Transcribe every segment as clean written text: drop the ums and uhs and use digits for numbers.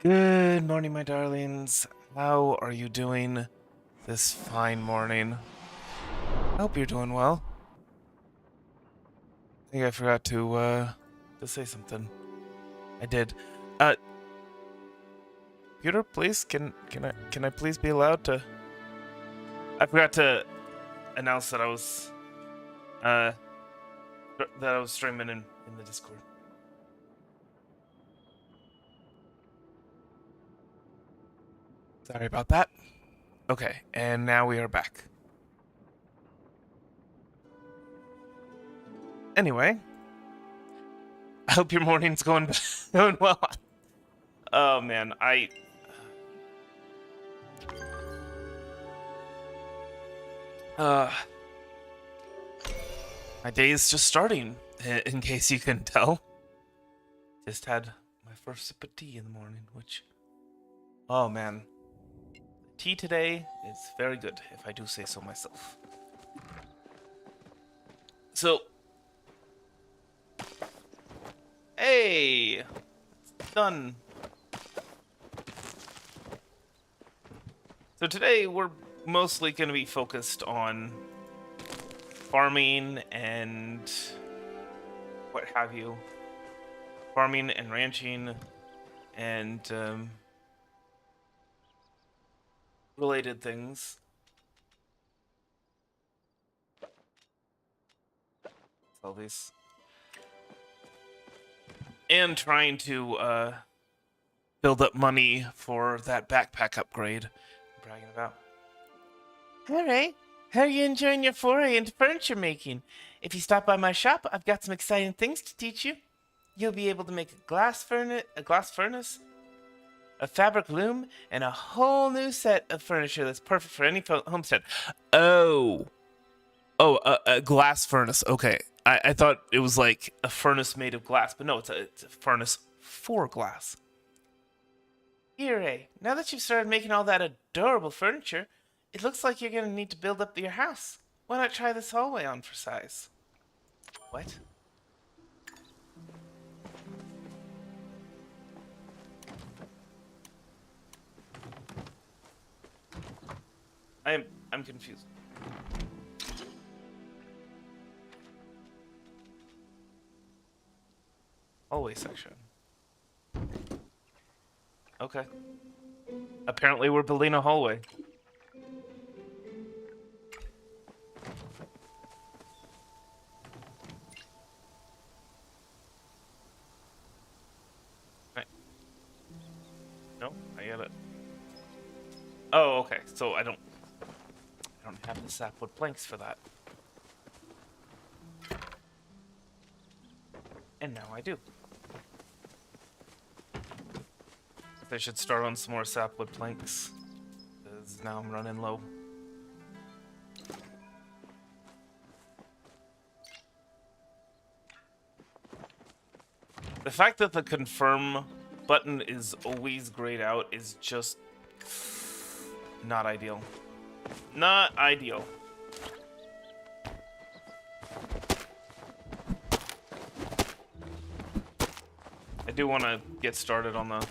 Good morning, my darlings. How are you doing this fine morning? I hope you're doing well. I think I forgot to say something. I did. Uh, Peter, please, can I please be allowed to? I forgot to announce that uh I was streaming in the Discord. Sorry about that. Okay, and now we are back. Anyway, I hope your morning's going well. Oh man, uh my day is just starting, in case you couldn't tell. Just had my first sip of tea in the morning, which, oh man, tea today is very good, if I do say so myself. So, hey, done. So today we're mostly going to be focused on farming and what have you. Farming and ranching and related things. All these. And trying to build up money for that backpack upgrade I'm bragging about. Alright, how are you enjoying your foray into furniture making? If you stop by my shop, I've got some exciting things to teach you. You'll be able to make a glass furnace, a fabric loom, and a whole new set of furniture that's perfect for any homestead. Oh, a glass furnace. Okay, I thought it was like a furnace made of glass, but no, it's a furnace for glass. Here, now that you've started making all that adorable furniture, it looks like you're going to need to build up your house. Why not try this hallway on for size? What? I'm confused. Hallway section. Okay. Apparently we're building a hallway. Right. No, I get it. Oh, okay. So I don't have the sapwood planks for that. And now I do. I should start on some more sapwood planks, because now I'm running low. The fact that the confirm button is always grayed out is just not ideal. Not ideal. I do want to get started on the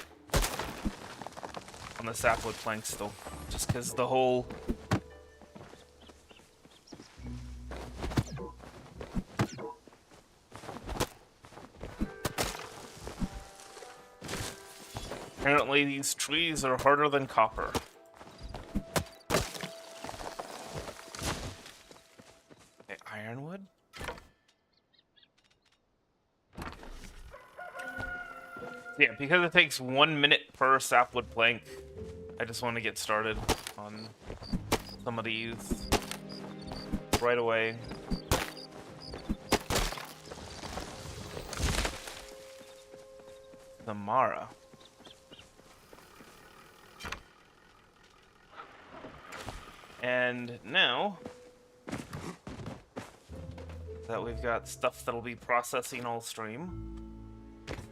sapwood planks though, just because the whole apparently these trees are harder than copper. Okay, ironwood. Yeah, because it takes 1 minute per sapwood plank, I just want to get started on some of these right away. Samara. And now that we've got stuff that'll be processing all stream,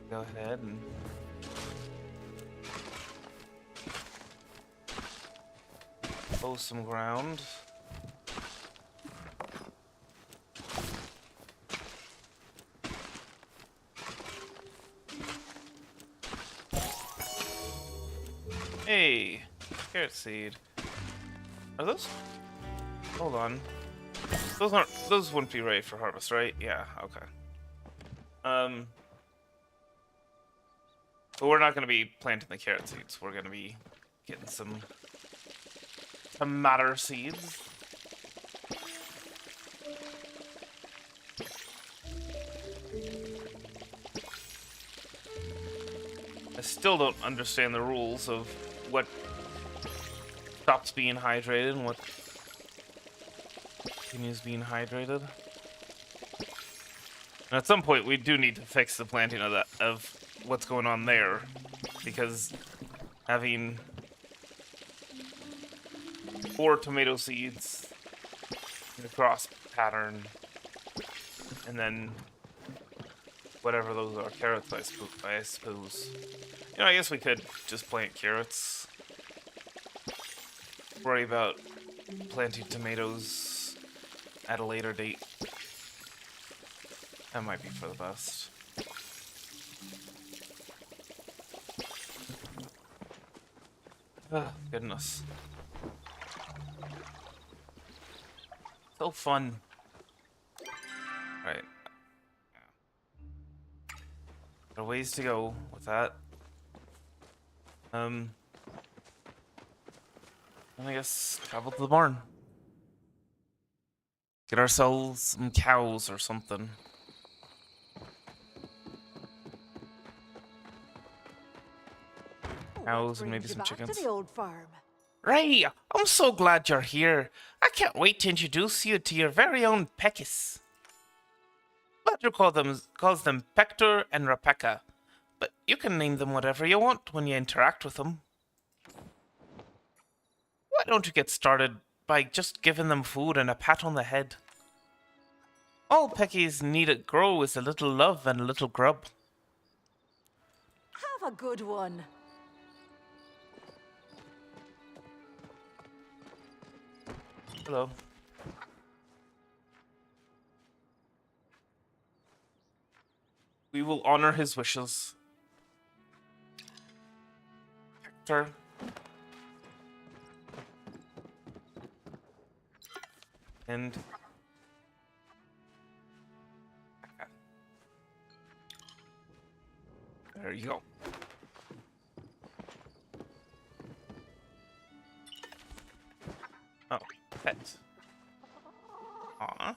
go ahead and hoe some ground. Hey, carrot seed. Are those? Hold on. Those wouldn't be ready for harvest, right? Yeah, okay. But we're not gonna be planting the carrot seeds. We're gonna be getting some tomato seeds. I still don't understand the rules of what stops being hydrated and what continues being hydrated. And at some point, we do need to fix the planting of what's going on there, because having 4 tomato seeds in a cross pattern, and then whatever those are, carrots, I suppose. You know, I guess we could just plant carrots. Worry about planting tomatoes at a later date. That might be for the best. Oh, goodness. So fun. Right. There are ways to go with that. And I guess travel to the barn. Get ourselves some cows or something. Cows and maybe some chickens. To the old farm. Ray, I'm so glad you're here. I can't wait to introduce you to your very own Pekis. Badger calls them Pector and Rebecca, but you can name them whatever you want when you interact with them. Why don't you get started by just giving them food and a pat on the head? All Peckies need to grow is a little love and a little grub. Have a good one. Hello. We will honor his wishes. Hector. And... there you go. Oh, pet. Aw.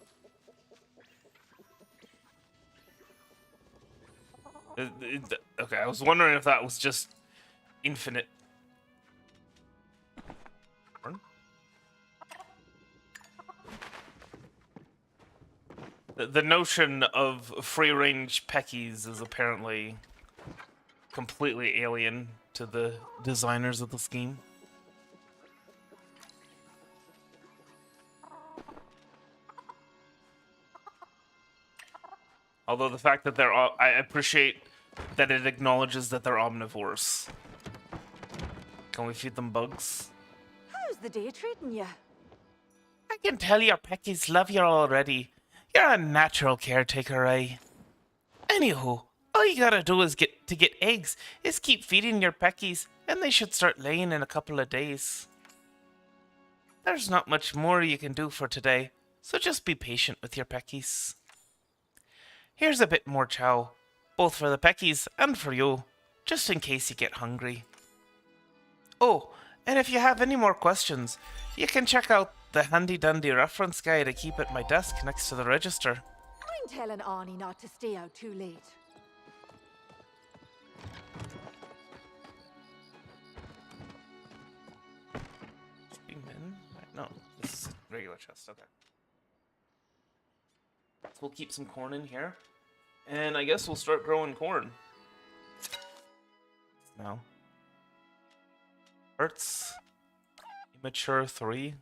Okay, I was wondering if that was just infinite. The notion of free-range Peckies is apparently completely alien to the designers of the scheme. Although the fact that I appreciate that it acknowledges that they're omnivores. Can we feed them bugs? How's the day treating you? I can tell your Peckies love you already. You're a natural caretaker, Ray. Anywho, all you gotta do is get eggs is keep feeding your Peckies, and they should start laying in a couple of days. There's not much more you can do for today, so just be patient with your Peckies. Here's a bit more chow, both for the Peckies and for you, just in case you get hungry. Oh, and if you have any more questions, you can check out the handy-dandy reference guide I keep at my desk next to the register. I'm telling Arnie not to stay out too late. No, this is a regular chest, okay. So we'll keep some corn in here. And I guess we'll start growing corn. Now. Hurts. Immature 3.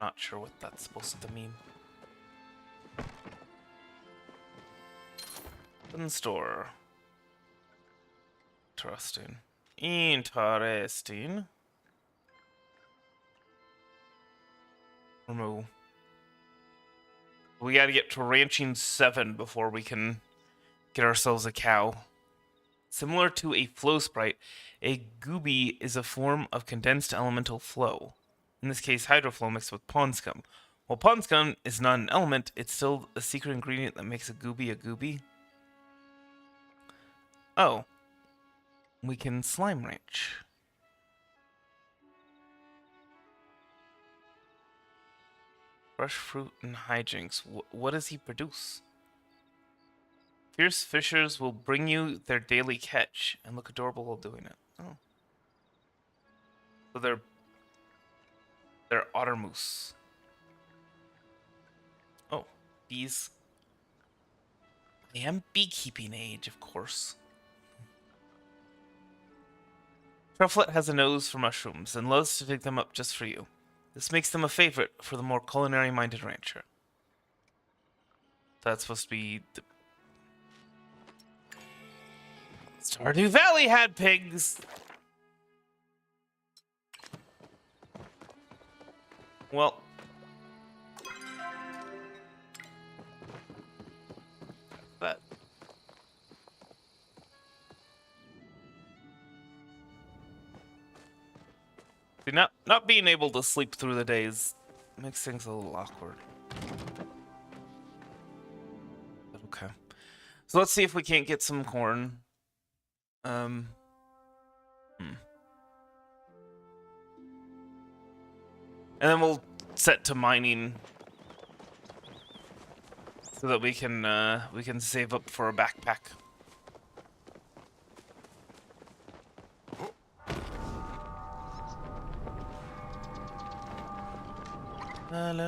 Not sure what that's supposed to mean. Open store. Interesting. Interesting. Remove. We gotta get to ranching 7 before we can get ourselves a cow. Similar to a flow sprite, a gooby is a form of condensed elemental flow. In this case, hydroflow mixed with pond scum. While pond scum is not an element, it's still a secret ingredient that makes a gooby a gooby. Oh. We can slime ranch. Fresh fruit and hijinks. What does he produce? Fierce fishers will bring you their daily catch and look adorable while doing it. Oh. So they're otter moose. Oh, bees. I am beekeeping age, of course. Trufflet has a nose for mushrooms and loves to dig them up just for you. This makes them a favorite for the more culinary-minded rancher. That's supposed to be the... Stardew Valley had pigs! Well... That... See, not being able to sleep through the days makes things a little awkward. Okay. So let's see if we can't get some corn. And then we'll set to mining so that we can save up for a backpack. La la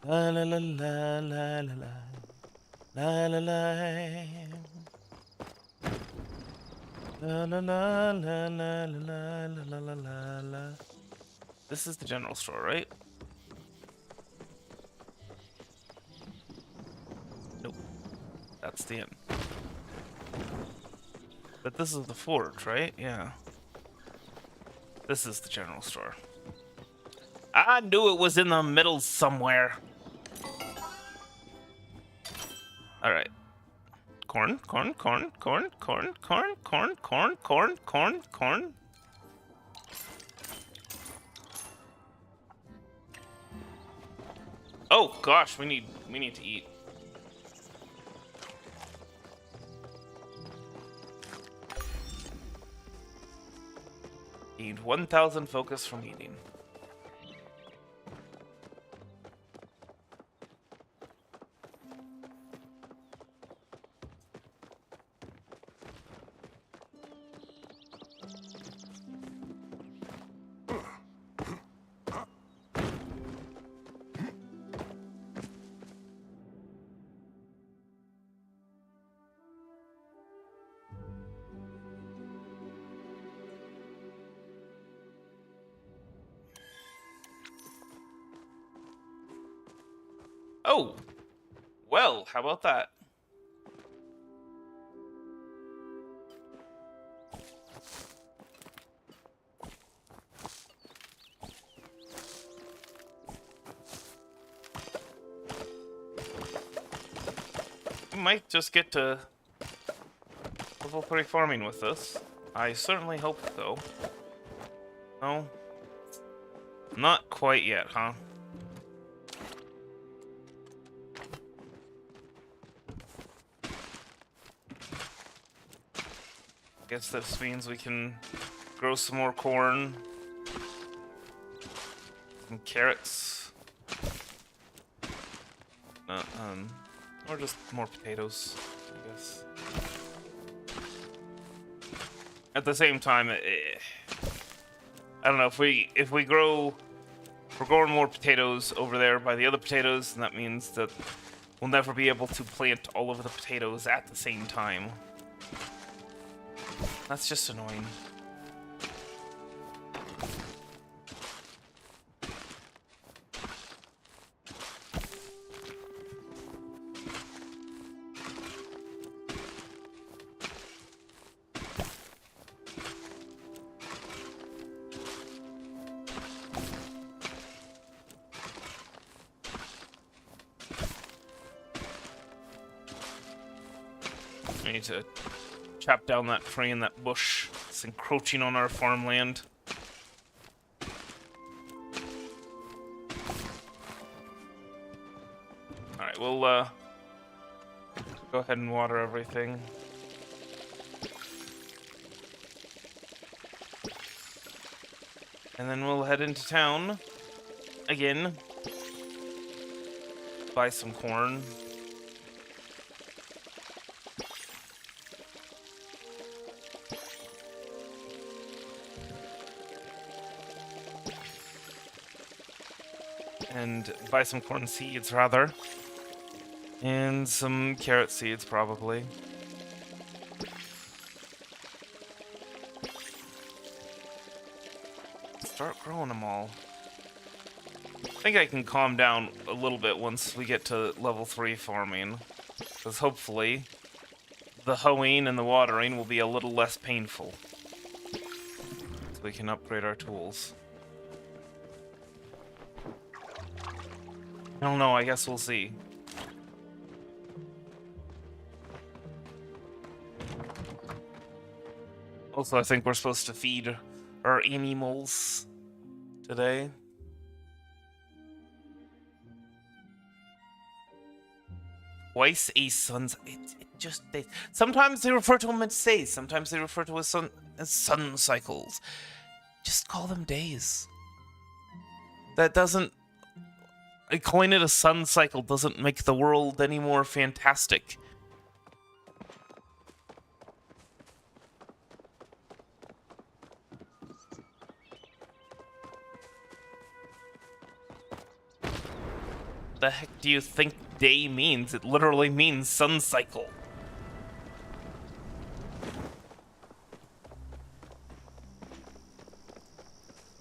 la la la la la la la la la la la la la la la la la la. This is the general store, right? Nope. That's the inn. But this is the forge, right? Yeah. This is the general store. I knew it was in the middle somewhere. Alright. Corn. Oh gosh, we need to eat. Need 1,000 focus from eating. Oh, well, how about that? We might just get to level 3 farming with this. I certainly hope so. No? Not quite yet, huh? Guess this means we can grow some more corn. Some carrots. Or just more potatoes, I guess. At the same time, I don't know, if we grow... We're growing more potatoes over there by the other potatoes, and that means that we'll never be able to plant all of the potatoes at the same time. That's just annoying. I need to chop down that tree and that bush. It's encroaching on our farmland. Alright, we'll go ahead and water everything. And then we'll head into town again. Buy some corn. And buy some corn seeds, rather. And some carrot seeds, probably. Start growing them all. I think I can calm down a little bit once we get to level 3 farming. Because hopefully, the hoeing and the watering will be a little less painful. So we can upgrade our tools. I don't know, I guess we'll see. Also, I think we're supposed to feed our animals today. Twice a sun's... It just... sometimes they refer to them as days. Sometimes they refer to as sun cycles. Just call them days. That doesn't... calling it a sun cycle doesn't make the world any more fantastic. The heck do you think day means? It literally means sun cycle.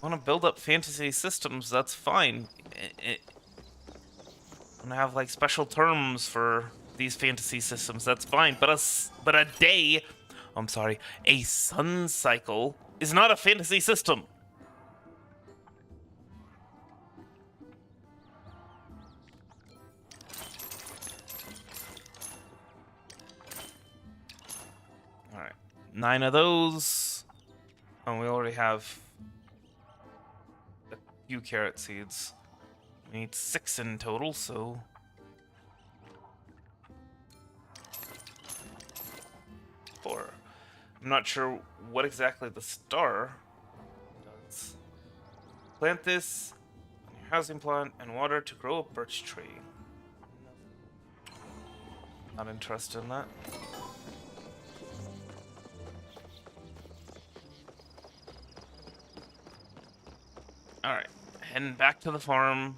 Want to build up fantasy systems? That's fine. Want to have like special terms for these fantasy systems? That's fine. But a day, I'm sorry, a sun cycle is not a fantasy system. All right, 9 of those. Oh, we already have a few carrot seeds. We need 6 in total, so... Four. I'm not sure what exactly the star does. Plant this on your housing plant and water to grow a birch tree. Not interested in that. Alright, heading back to the farm.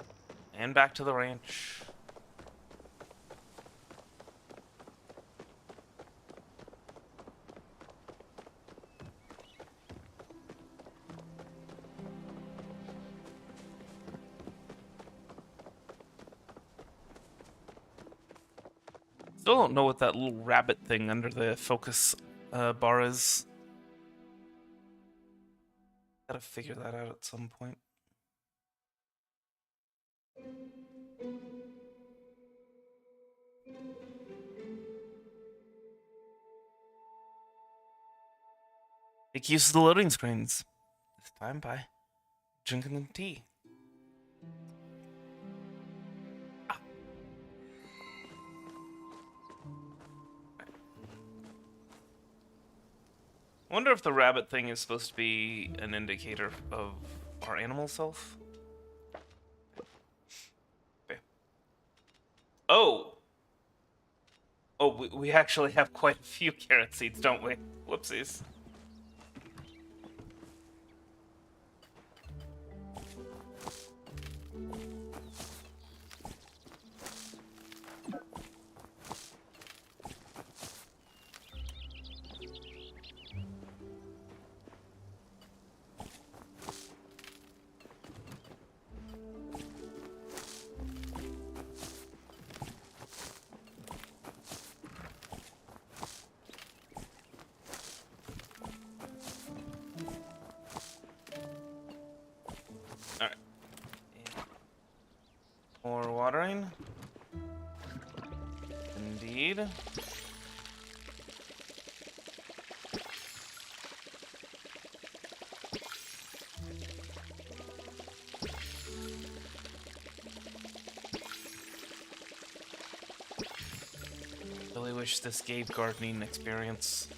And back to the ranch. Still don't know what that little rabbit thing under the focus bar is. Gotta figure that out at some point. Make use of the loading screens. This time by drinking tea. Ah. I wonder if the rabbit thing is supposed to be an indicator of our animal self. Okay. Oh! Oh, we actually have quite a few carrot seeds, don't we? Whoopsies. More watering. Indeed. really wish this gave gardening experience.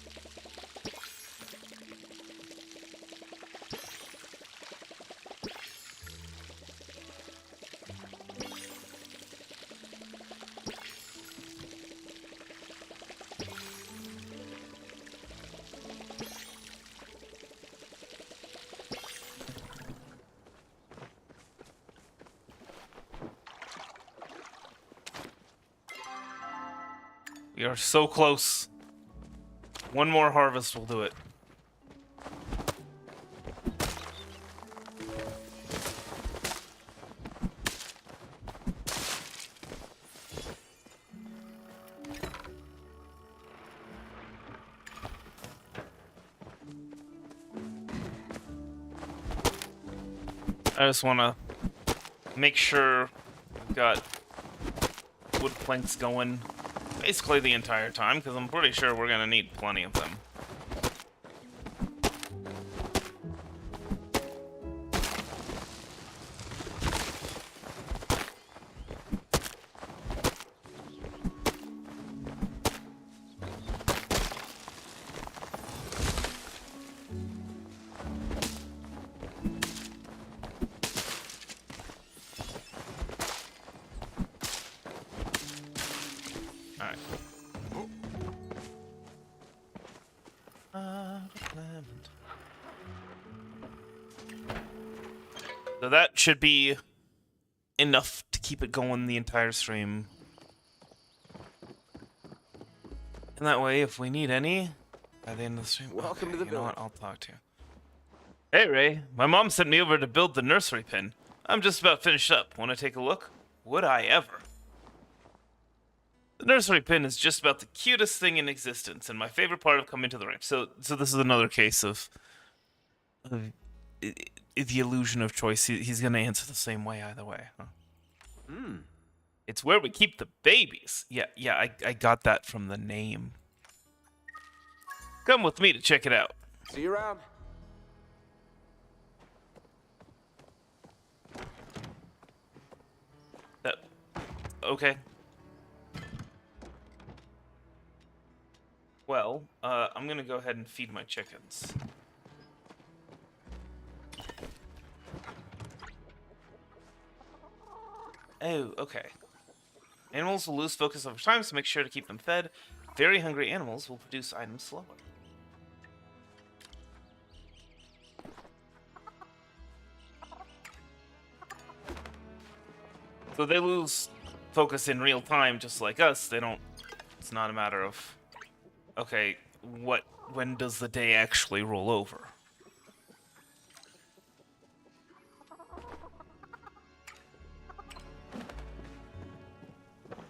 We are so close. One more harvest will do it. I just want to make sure we've got wood planks going basically the entire time, because I'm pretty sure we're going to need plenty of them. So that should be enough to keep it going the entire stream. And that way, if we need any, by the end of the stream... Welcome to the you know village. what? I'll talk to you. Hey, Ray. My mom sent me over to build the nursery pen. I'm just about finished up. Want to take a look? Would I ever? The nursery pen is just about the cutest thing in existence, and my favorite part of coming to the ranch. So this is another case of the illusion of choice. He's gonna answer the same way either way. Huh? It's where we keep the babies. Yeah, I got that from the name. Come with me to check it out. See you around. Okay. Well, I'm gonna go ahead and feed my chickens. Oh, okay. Animals will lose focus over time, so make sure to keep them fed. Very hungry animals will produce items slower. So they lose focus in real time, just like us. They don't... It's not a matter of... Okay, when does the day actually roll over?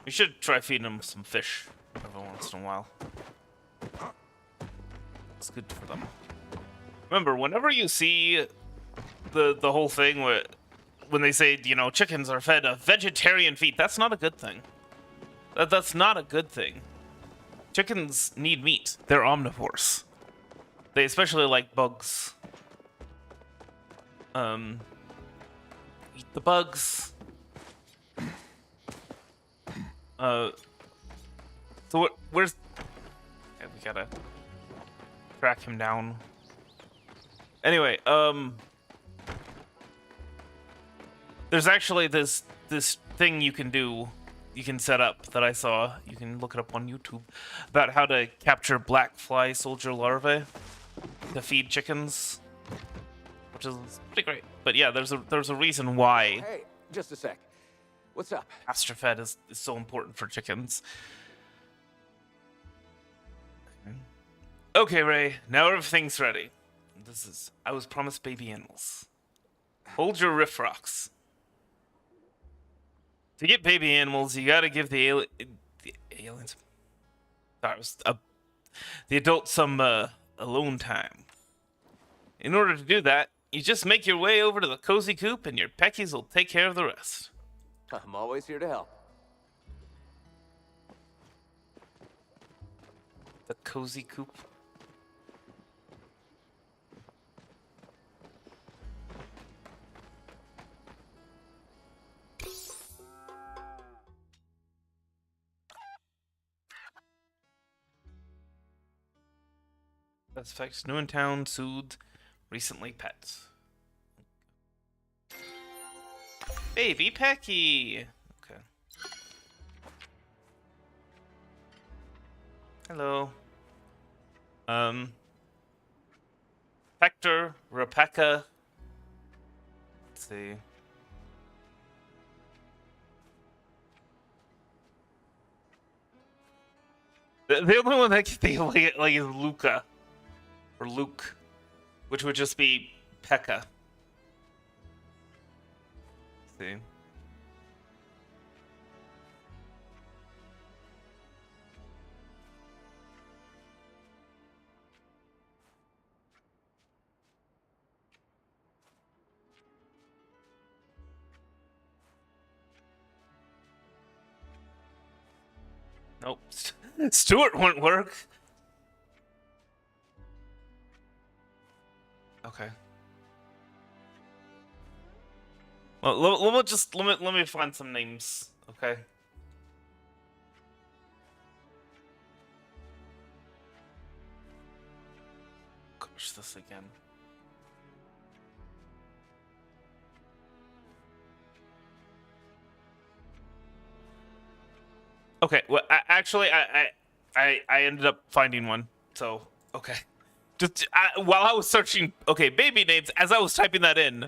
We should try feeding them some fish every once in a while. It's good for them. Remember, whenever you see the whole thing where when they say, you know, chickens are fed a vegetarian feed, that's not a good thing. That's not a good thing. Chickens need meat. They're omnivores. They especially like bugs. Eat the bugs. So where's... Okay, we gotta track him down. Anyway, there's actually this thing you can do, you can set up that I saw. You can look it up on YouTube about how to capture black fly soldier larvae to feed chickens, which is pretty great. But yeah, there's a reason why. Hey, just a sec. What's up? Pasture fed is so important for chickens. Okay, Ray. Now everything's ready. I was promised baby animals. Hold your riff rocks. To get baby animals, you gotta give the aliens. Sorry, the adults some alone time. In order to do that, you just make your way over to the cozy coop, and your peckies will take care of the rest. I'm always here to help. The cozy coop. Best effects: new in town, soothed, recently pets. Baby Pecky. Okay. Hello. Hector, Rebecca. Let's see. The only one that I can think of like is Luca. Or Luke. Which would just be Pekka. Let's see. Nope. Stuart won't work. Okay. Well, let me find some names. Okay. Gosh, this again. Okay. Well, I ended up finding one. So okay. Just while I was searching, okay, baby names, as I was typing that in.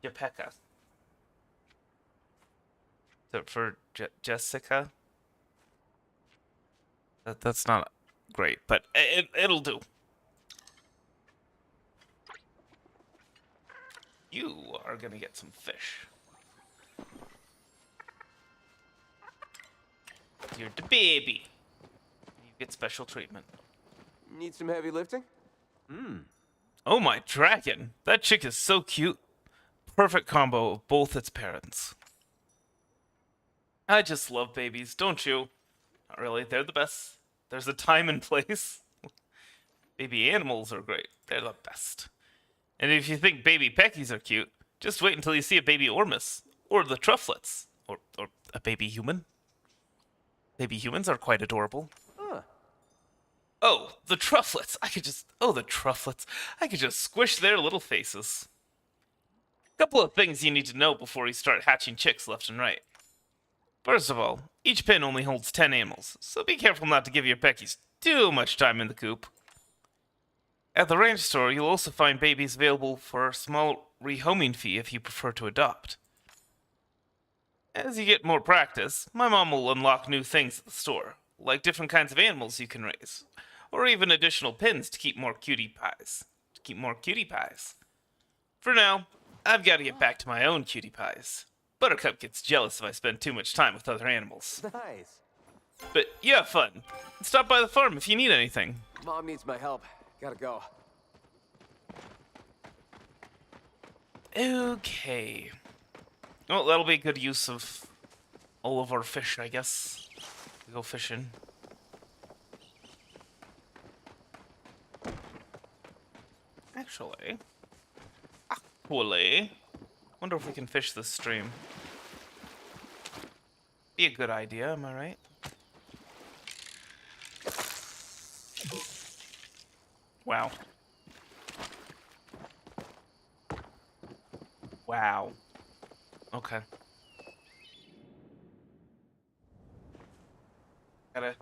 Yapeka. For Jessica. That's not great, but it'll do. You are gonna get some fish. You're the baby. You get special treatment. Need some heavy lifting? Oh my dragon! That chick is so cute. Perfect combo of both its parents. I just love babies, don't you? Not really, they're the best. There's a time and place. Baby animals are great. They're the best. And if you think baby peckies are cute, just wait until you see a baby ormus. Or the trufflets. Or a baby human. Baby humans are quite adorable. Huh. Oh, the trufflets. The trufflets. I could just squish their little faces. Couple of things you need to know before you start hatching chicks left and right. First of all, each pen only holds 10 animals, so be careful not to give your peckies too much time in the coop. At the ranch store, you'll also find babies available for a small rehoming fee if you prefer to adopt. As you get more practice, my mom will unlock new things at the store, like different kinds of animals you can raise, or even additional pins to keep more cutie pies. For now, I've got to get back to my own cutie pies. Buttercup gets jealous if I spend too much time with other animals. Nice. But you have fun. Stop by the farm if you need anything. Mom needs my help. Gotta go. Okay. Well, that'll be a good use of all of our fish, I guess. We go fishing. Actually, wonder if we can fish this stream. Be a good idea, am I right? Wow. Wow. Okay. Gotta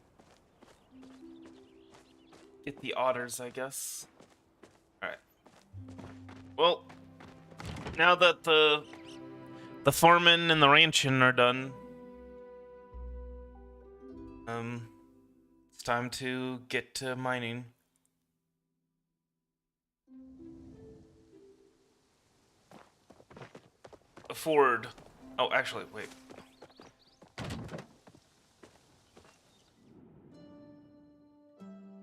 get the otters, I guess. Alright. Well, now that the farming and the ranching are done, it's time to get to mining. Afford. Oh, actually, wait.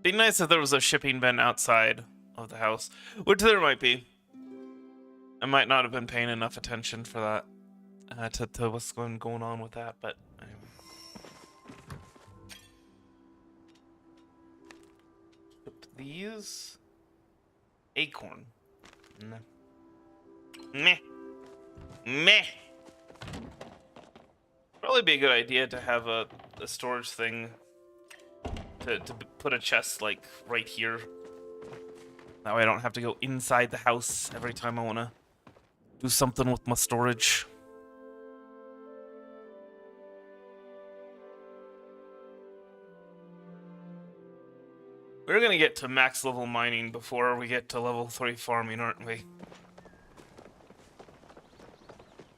Be nice if there was a shipping bin outside of the house, which there might be. I might not have been paying enough attention for that, to what's going on with that, but anyway. Ship these. Acorn. Nah. Meh. Meh. probably be a good idea to have a storage thing to put a chest like right here. That way I don't have to go inside the house every time I want to do something with my storage. We're gonna get to max level mining before we get to level 3 farming, aren't we?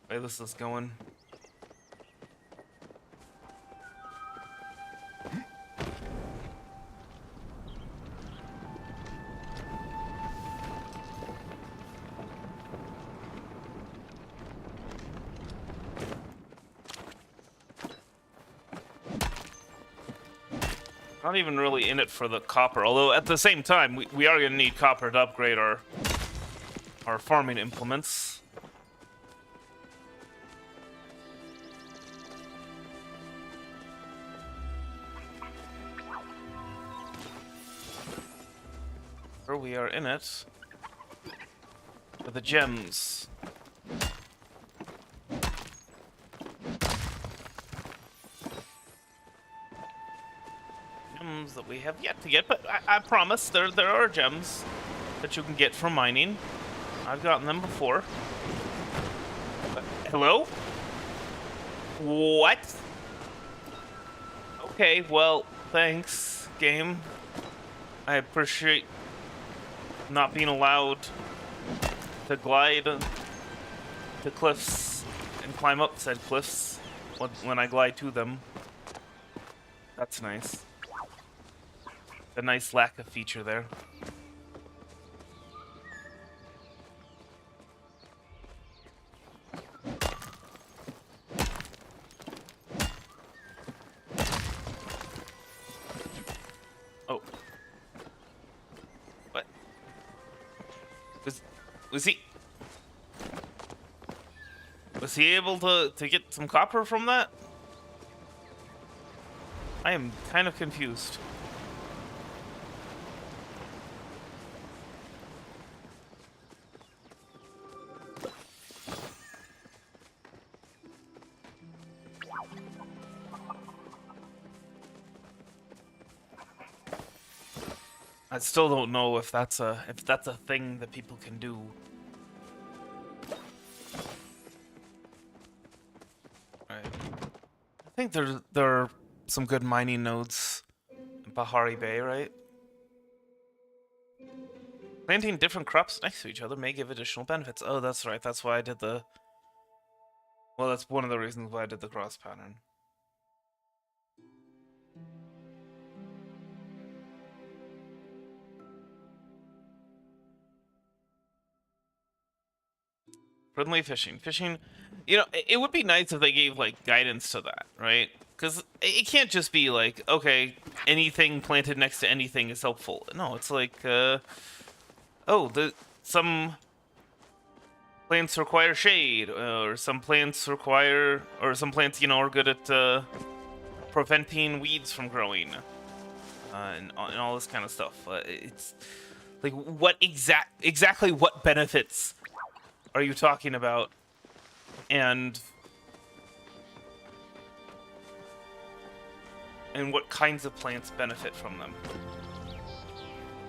Way this is going. Not even really in it for the copper, although at the same time, we are going to need copper to upgrade our farming implements. Or we are in it for the gems. That we have yet to get, but I promise there are gems that you can get from mining. I've gotten them before. Hello? What? Okay, well, thanks, game. I appreciate not being allowed to glide to cliffs and climb up said cliffs when I glide to them. That's nice. A nice lack of feature there. Oh. What? Was he... Was he able to get some copper from that? I am kind of confused. I still don't know if that's a thing that people can do. Right. I think there are some good mining nodes in Bahari Bay, right? Planting different crops next to each other may give additional benefits. Oh, that's right. That's why I did the... Well, that's one of the reasons why I did the cross pattern. Friendly fishing. Fishing, you know, it would be nice if they gave, like, guidance to that, right? Because it can't just be like, okay, anything planted next to anything is helpful. No, it's like, some plants require shade, or some plants require, or some plants, you know, are good at preventing weeds from growing, and all this kind of stuff. It's like, what exactly what benefits are you talking about? And what kinds of plants benefit from them?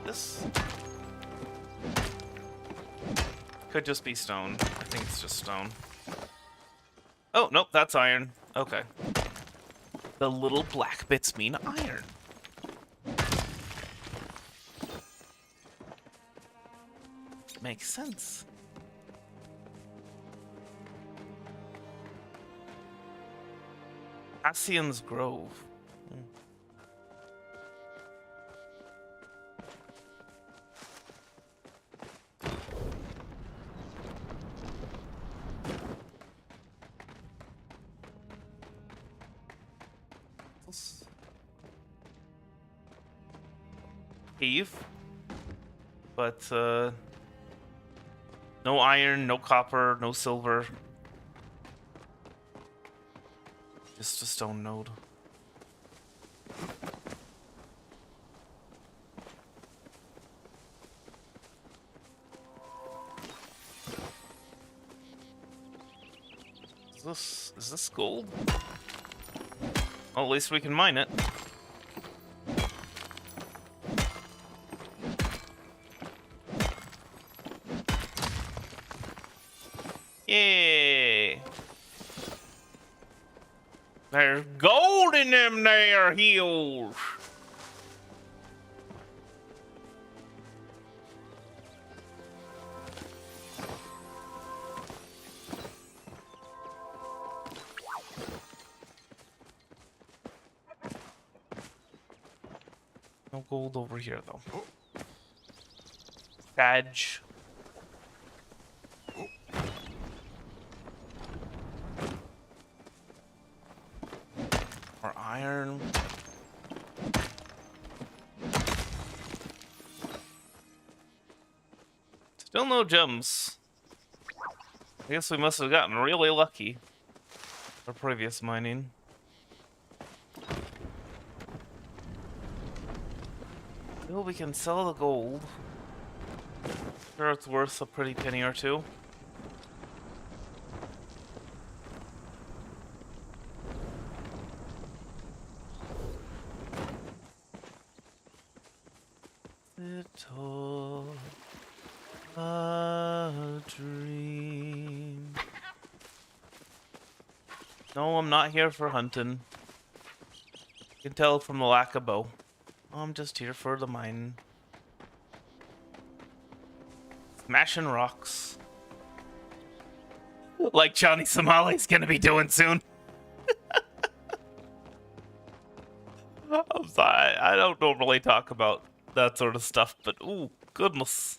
This could just be stone. I think it's just stone. Oh, nope, that's iron. Okay. The little black bits mean iron. Makes sense. Cassian's Grove. Cave, but no iron, no copper, no silver. Just a stone node. Is this gold? Well, at least we can mine it. Yay! There's gold in them there hills. No gold over here, though. Badge. Or iron. Still no gems. I guess we must have gotten really lucky for previous mining. Well, we can sell the gold. Sure, it's worth a pretty penny or two. Little a dream. No, I'm not here for hunting. You can tell from the lack of bow. I'm just here for the mine. Smashing rocks. Like Johnny Somali's gonna be doing soon. I'm sorry, I don't normally talk about that sort of stuff, but ooh, goodness.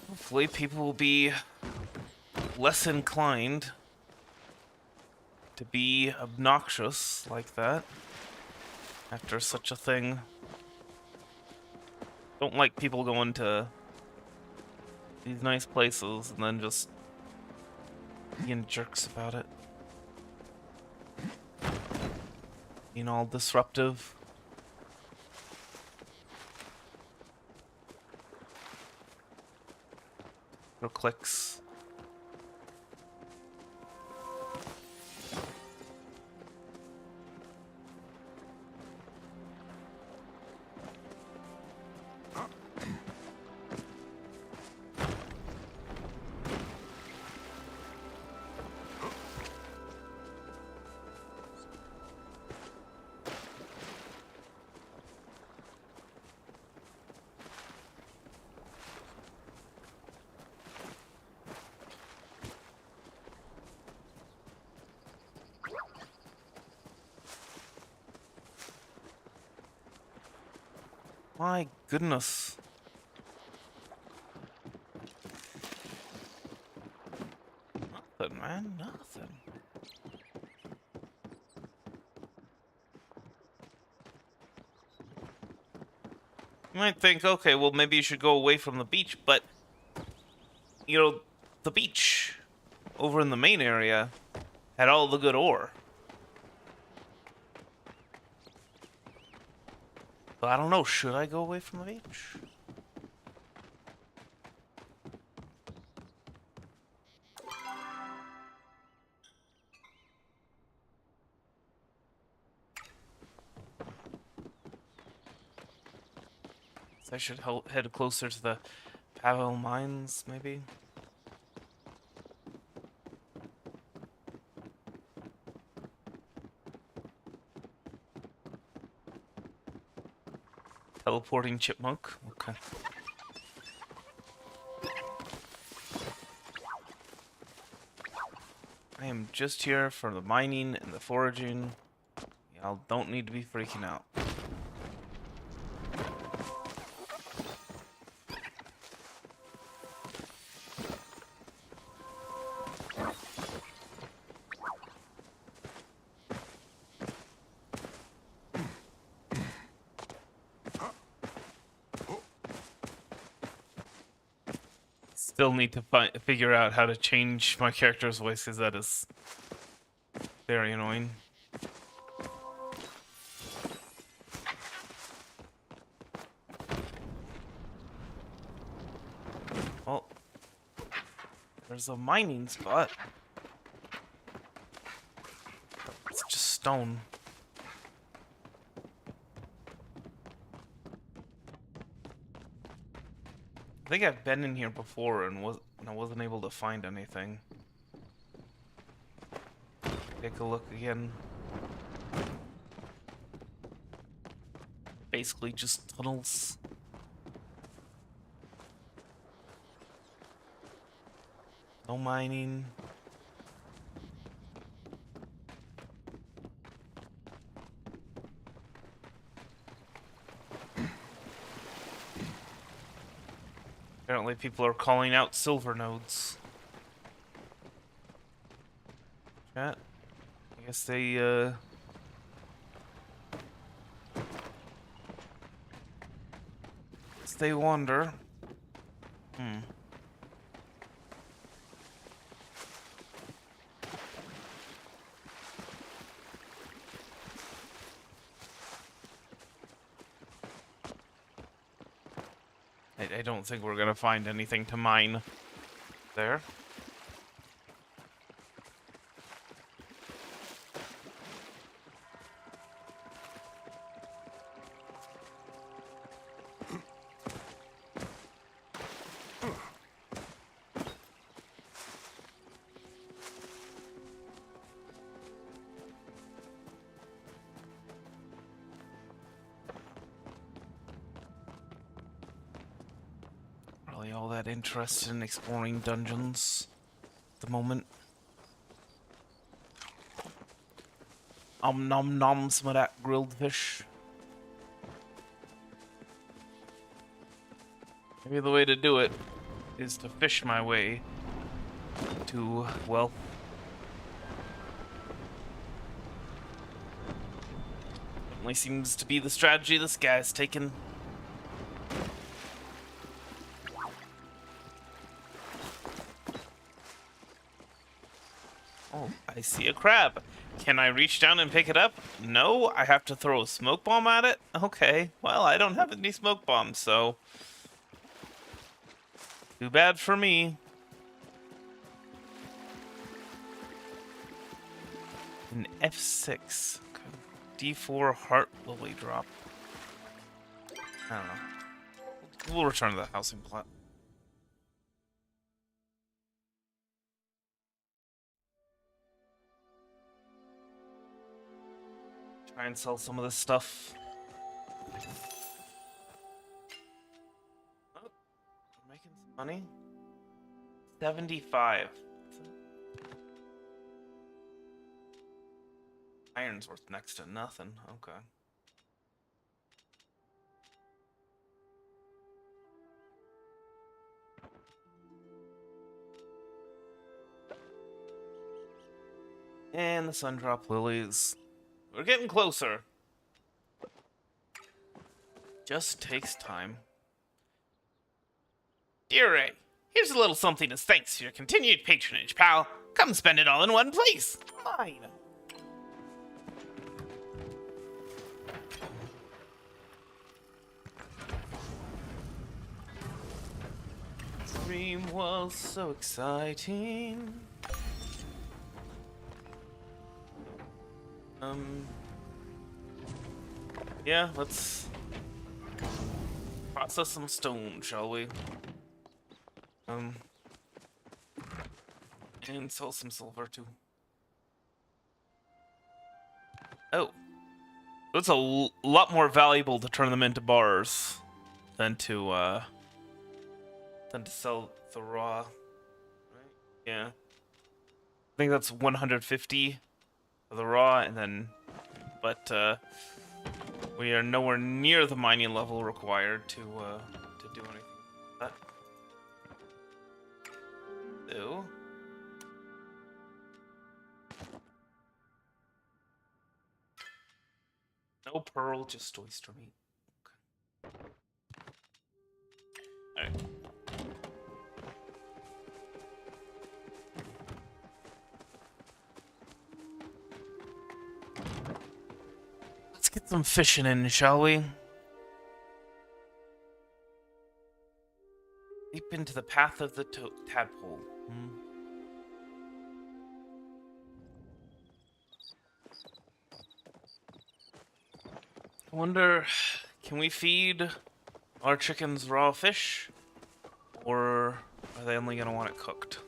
Hopefully people will be less inclined to be obnoxious like that after such a thing. Don't like people going to these nice places and then just being jerks about it. Being all disruptive. For clicks. My goodness. Nothing, man. Nothing. You might think, okay, well, maybe you should go away from the beach, but, you know, the beach over in the main area had all the good ore. But I don't know, should I go away from the beach? I should head closer to the Pavel mines, maybe? Teleporting chipmunk? Okay. I am just here for the mining and the foraging. Y'all don't need to be freaking out. Still need to figure out how to change my character's voice because that is Very annoying. Well, there's a mining spot. It's just stone. I think I've been in here before and I wasn't able to find anything. Take a look again. Basically just tunnels. No mining. Apparently people are calling out silver nodes. Chat. I guess they wander. I don't think we're gonna find anything to mine there. Really all that interested in exploring dungeons at the moment. Nom nom some of that grilled fish. Maybe the way to do it is to fish my way to, well, certainly seems to be the strategy this guy's taken. Oh, I see a crab. Can I reach down and pick it up? No, I have to throw a smoke bomb at it? Okay, well, I don't have any smoke bombs, so too bad for me. An F6. Okay. D4 heart lily drop. I don't know. We'll return to the housing plot. Try and sell some of this stuff. Oh, we're making some money. 75. Iron's worth next to nothing. Okay. And the sundrop lilies. We're getting closer. Just takes time. Dear Ray, here's a little something as thanks for your continued patronage, pal. Come spend it all in one place. Mine. Dream was so exciting. Yeah, let's process some stone, shall we? And sell some silver too. Oh, it's a lot more valuable to turn them into bars than to sell the raw. Right? Yeah, I think that's 150 for the raw, and then, but we are nowhere near the mining level required to do anything. But ew. No pearl, just oyster meat. Okay. Alright. some fishing in, shall we? Leap into the path of the tadpole. I wonder, can we feed our chickens raw fish? Or are they only gonna want it cooked?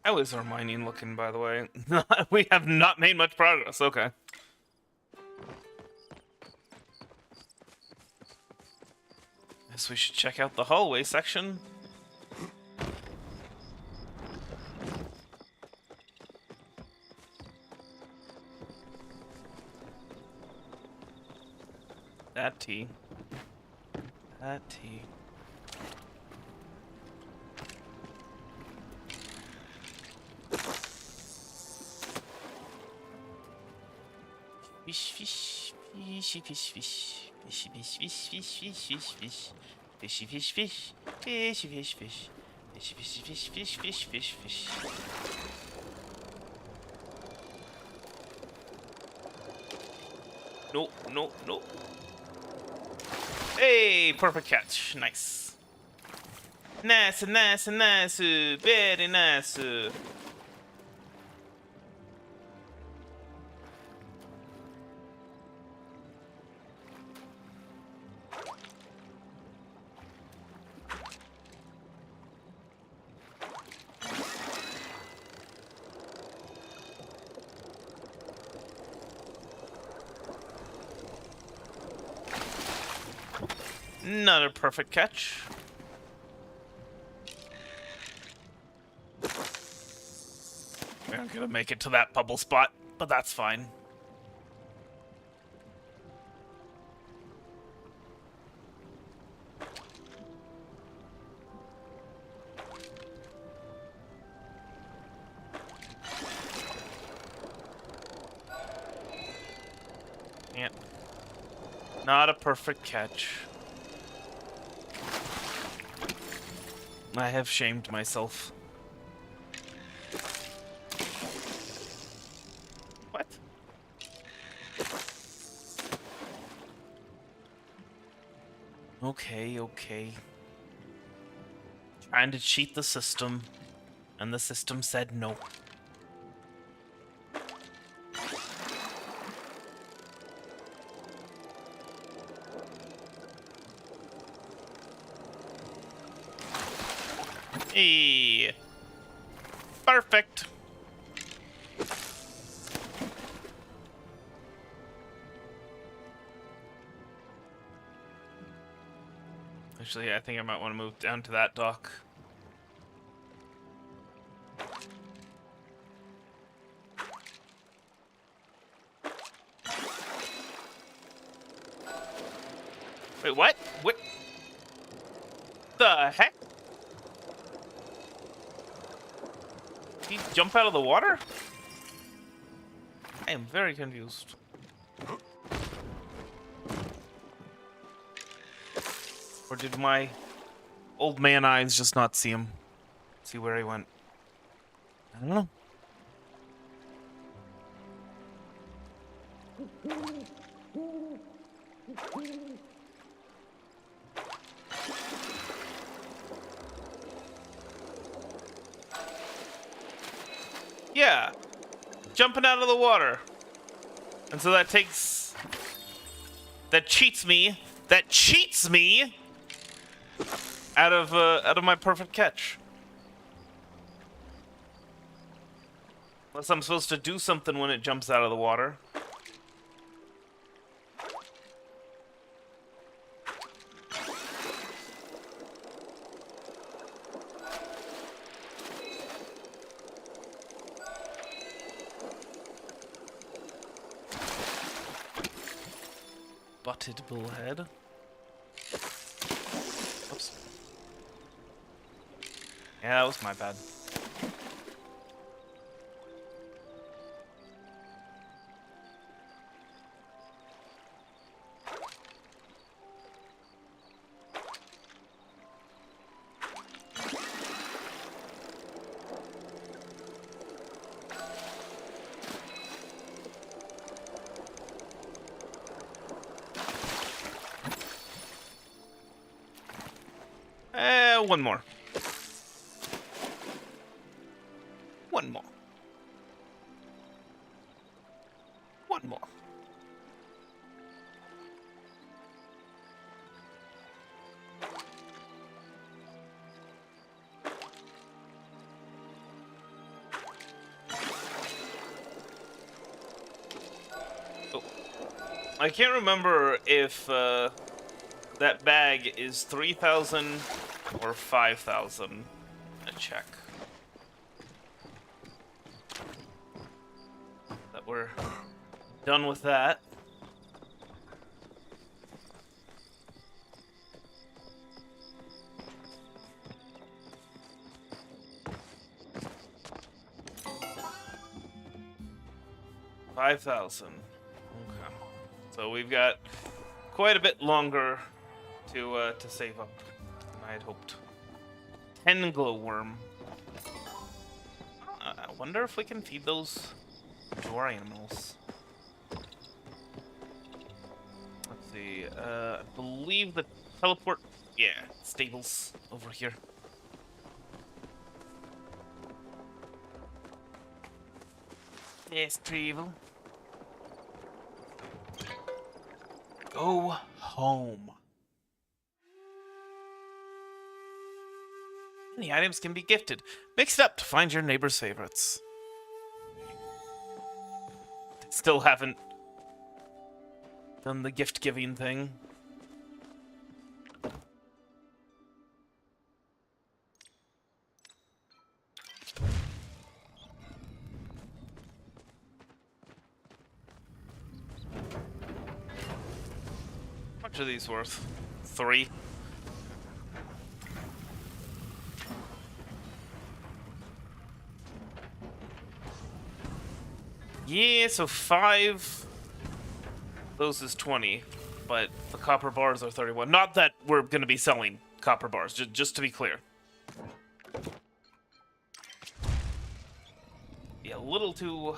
How is our mining looking, by the way? We have not made much progress. Okay. Guess we should check out the hallway section. That tea. That tea. Fish, fish, fishy, fish, fish, fishy, fish, fish, fish, fish, fish, fishy, fish, fish, fishy, fish, fish, fishy, fishy, fish, fish, fish, fish, fish. No, no, no. Hey, perfect catch. Nice. Nice, nice, nice. Very nice. Another perfect catch. We aren't gonna make it to that bubble spot, but that's fine. Yep. Not a perfect catch. I have shamed myself. What? Okay, okay. Trying to cheat the system, and the system said no. Hey. Perfect. Actually, I think I might want to move down to that dock. Wait, what? What the heck? Did he jump out of the water? I am very confused. Or did my old man eyes just not see him? See where he went? I don't know. Yeah, jumping out of the water. And so that takes... That cheats me out of my perfect catch. Unless I'm supposed to do something when it jumps out of the water. Butted bullhead. Oops. Yeah, that was my bad. One more. One more. One more. Oh. I can't remember if that bag is 3,000 or 5,000. A check. That we're done with that. $5,000. Okay. So we've got quite a bit longer to save up than I had hoped. 10 glowworm. I wonder if we can feed those door animals. Let's see. I believe the teleport. Yeah, stables over here. Yes, Trevel. Go home. Any items can be gifted. Mix it up to find your neighbor's favorites. Still haven't done the gift giving thing. How much are these worth? 3. Yeah, so 5. Those is 20, but the copper bars are 31. Not that we're going to be selling copper bars, just to be clear. Yeah, a little too...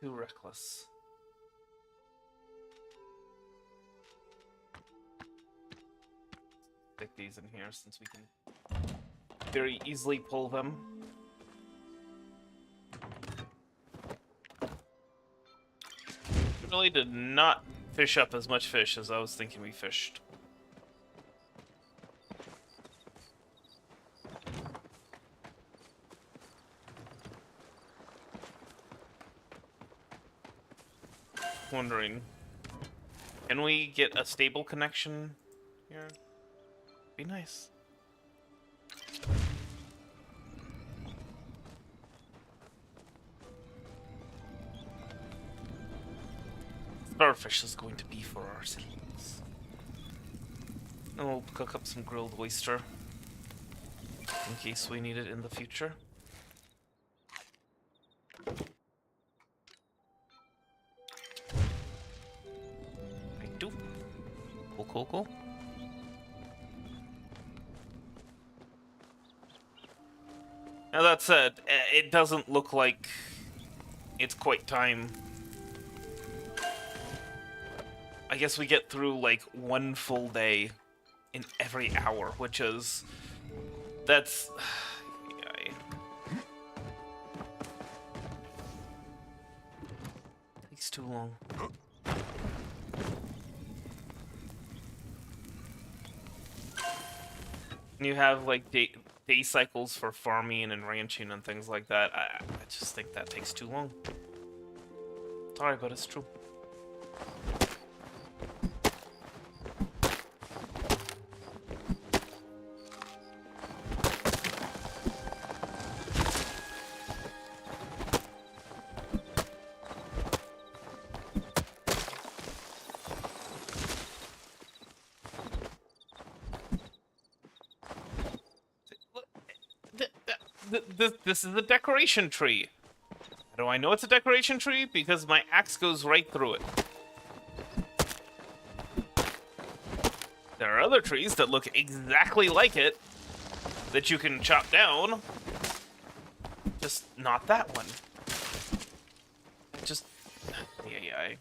reckless. Stick these in here since we can very easily pull them. Really did not fish up as much fish as I was thinking we fished. Wondering, can we get a stable connection here? Be nice. Starfish is going to be for ourselves. And we'll cook up some grilled oyster in case we need it in the future. Cool. Now that said, it doesn't look like it's quite time. I guess we get through like one full day in every hour, which is... that's... takes too long. You have like day cycles for farming and ranching and things like that. I just think that takes too long. Sorry, but it's true. This is a decoration tree. How do I know it's a decoration tree? Because my axe goes right through it. There are other trees that look exactly like it that you can chop down. Just not that one. Just... yeah.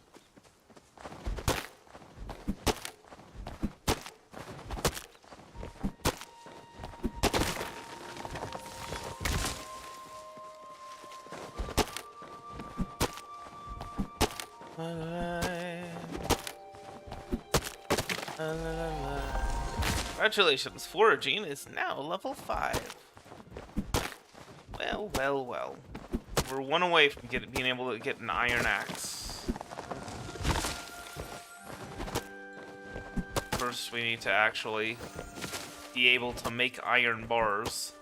Congratulations, foraging is now level 5. Well, well, well. We're one away from being able to get an iron axe. First, we need to actually be able to make iron bars.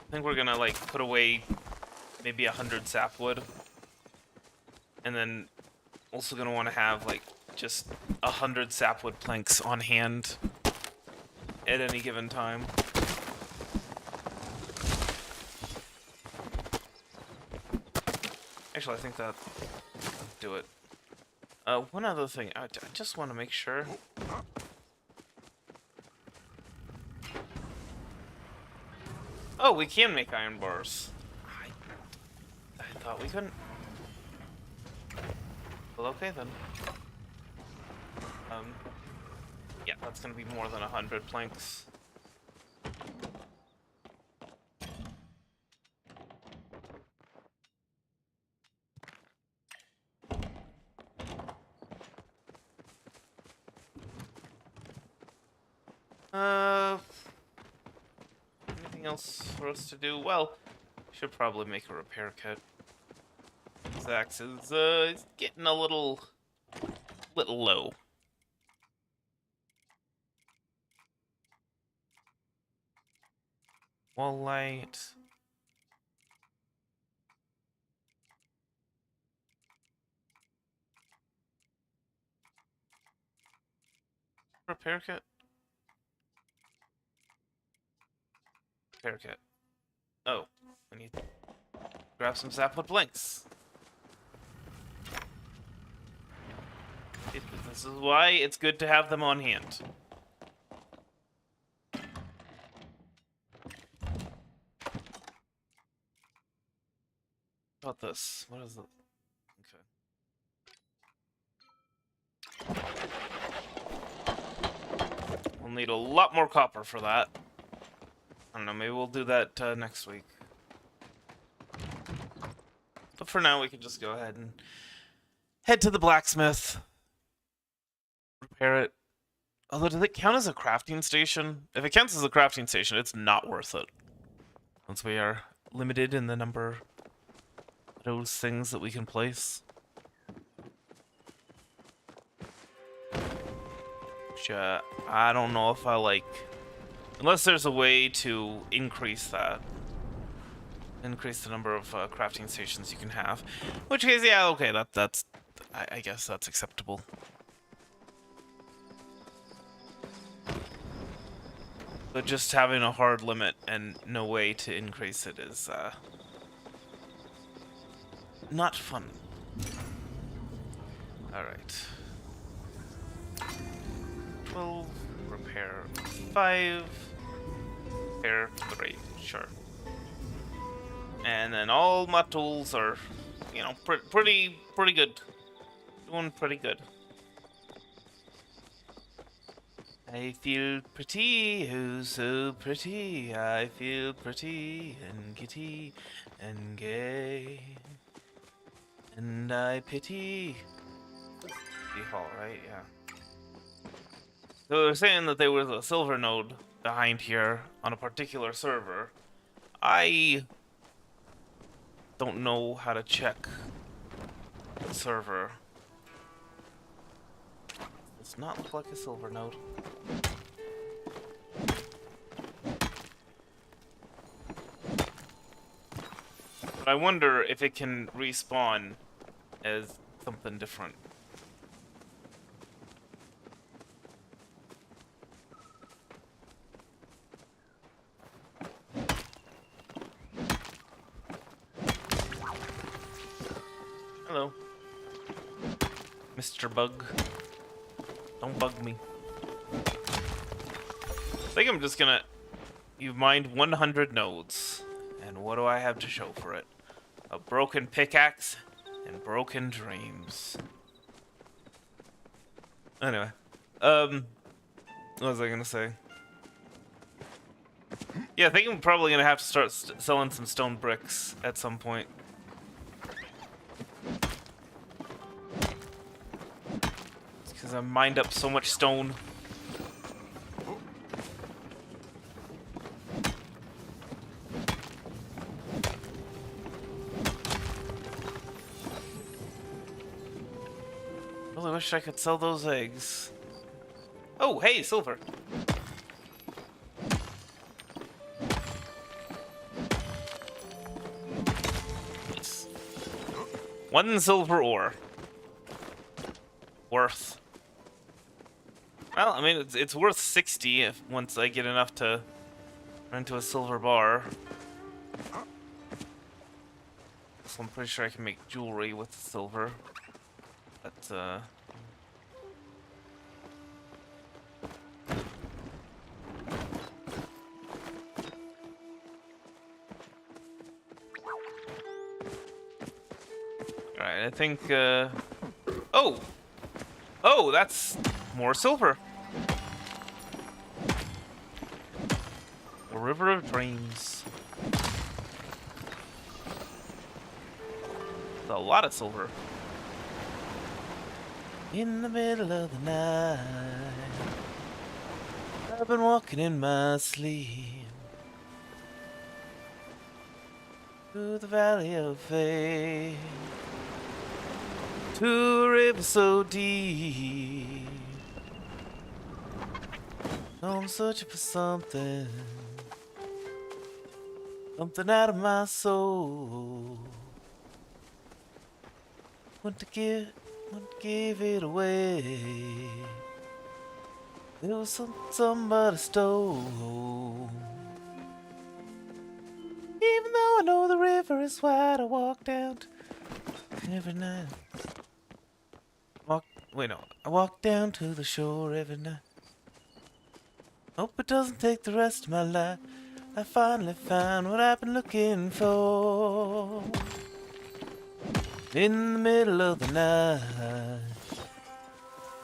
I think we're gonna like put away maybe 100 sapwood, and then also gonna want to have like just 100 sapwood planks on hand at any given time. Actually, I think that'll do it. One other thing, I just want to make sure. Oh, we can make iron bars. I thought we couldn't. Well, okay then. Yeah, that's gonna be more than 100 planks. Anything else for us to do? Well, should probably make a repair kit. This axe is it's getting a little low. Wall light. Repair kit. Repair kit. Oh, I need to grab some sapwood planks. This is why it's good to have them on hand. What about this? What is it? Okay. We'll need a lot more copper for that. I don't know, maybe we'll do that next week. But for now, we can just go ahead and head to the blacksmith. Repair it. Although, does it count as a crafting station? If it counts as a crafting station, it's not worth it. Once we are limited in the number of those things that we can place. Which, I don't know if I like... Unless there's a way to increase that. Increase the number of crafting stations you can have. Which case, yeah, okay, that's... I guess that's acceptable. But just having a hard limit and no way to increase it is, not fun. Alright. 12, repair 5, repair 3, sure. And then all my tools are, you know, pretty good. Doing pretty good. I feel pretty, oh so pretty. I feel pretty and giddy and gay. And I pity. City Hall, right? Yeah. So they're saying that there was a silver node behind here on a particular server. I don't know how to check the server. Does not look like a silver node. But I wonder if it can respawn as something different. Hello, Mr. Bug. Don't bug me. I think I'm just gonna... You've mined 100 nodes. And what do I have to show for it? A broken pickaxe and broken dreams. Anyway, what was I gonna say? Yeah, I think I'm probably gonna have to start selling some stone bricks at some point. Because I mined up so much stone. Really wish I could sell those eggs. Oh, hey, silver. Nice. 1 silver ore. Worth. Well, I mean, it's worth 60 if once I get enough to run into a silver bar. So I'm pretty sure I can make jewelry with the silver. But, Alright, I think, Oh! Oh, that's more silver. The River of Dreams. That's a lot of silver. In the middle of the night, I've been walking in my sleep through the valley of fate, to a river so deep. I'm searching for something, something out of my soul. Want to give it away. It was somebody stole. Even though I know the river is wide, I walk down every night. I walk down to the shore every night. Hope it doesn't take the rest of my life. I finally found what I've been looking for. In the middle of the night,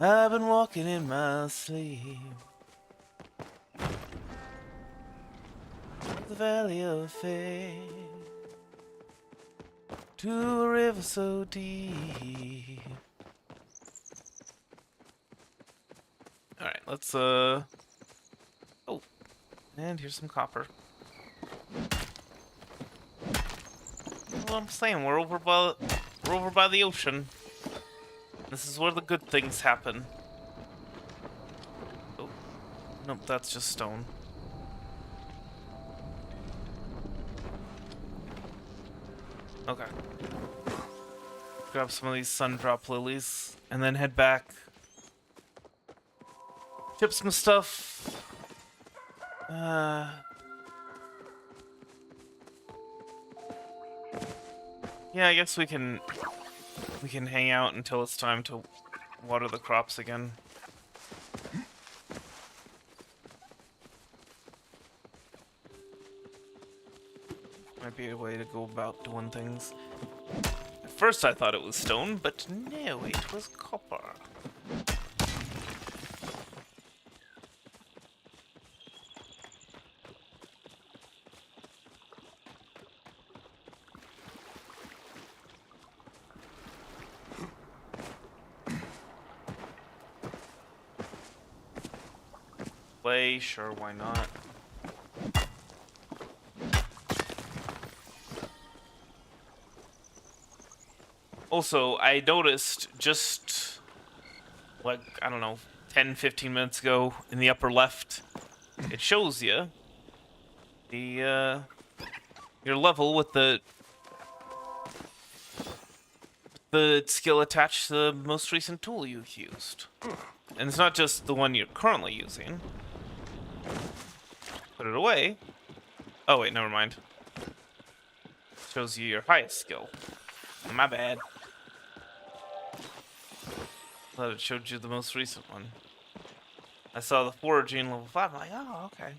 I've been walking in my sleep. The valley of fate, to a river so deep. Alright, let's, Oh, and here's some copper. Well, I'm saying, we're over by the ocean. This is where the good things happen. Oh, nope, that's just stone. Okay. Grab some of these sundrop lilies, and then head back. Ship some stuff. Yeah, I guess we can hang out until it's time to water the crops again. Might be a way to go about doing things. At first I thought it was stone, but no, it was copper. Sure, why not? Also, I noticed just, like, I don't know, 10-15 minutes ago in the upper left, it shows you the, your level with the skill attached to the most recent tool you used. And it's not just the one you're currently using. Put it away. Oh wait, never mind. Shows you your highest skill. My bad. Thought it showed you the most recent one. I saw the foraging level 5. I'm like, oh, okay.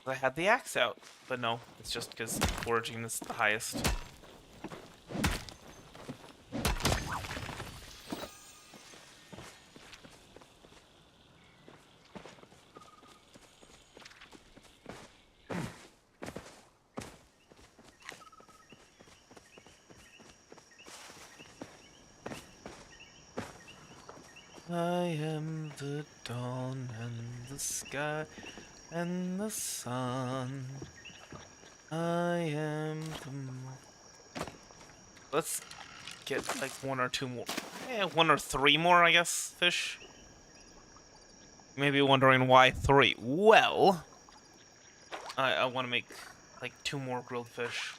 I had the axe out, but no, it's just because foraging is the highest. I am the dawn and the sky and the sun. I am the... Let's get like one or two more. Yeah, one or three more, I guess, fish. You may be wondering why three. Well, I want to make like two more grilled fish.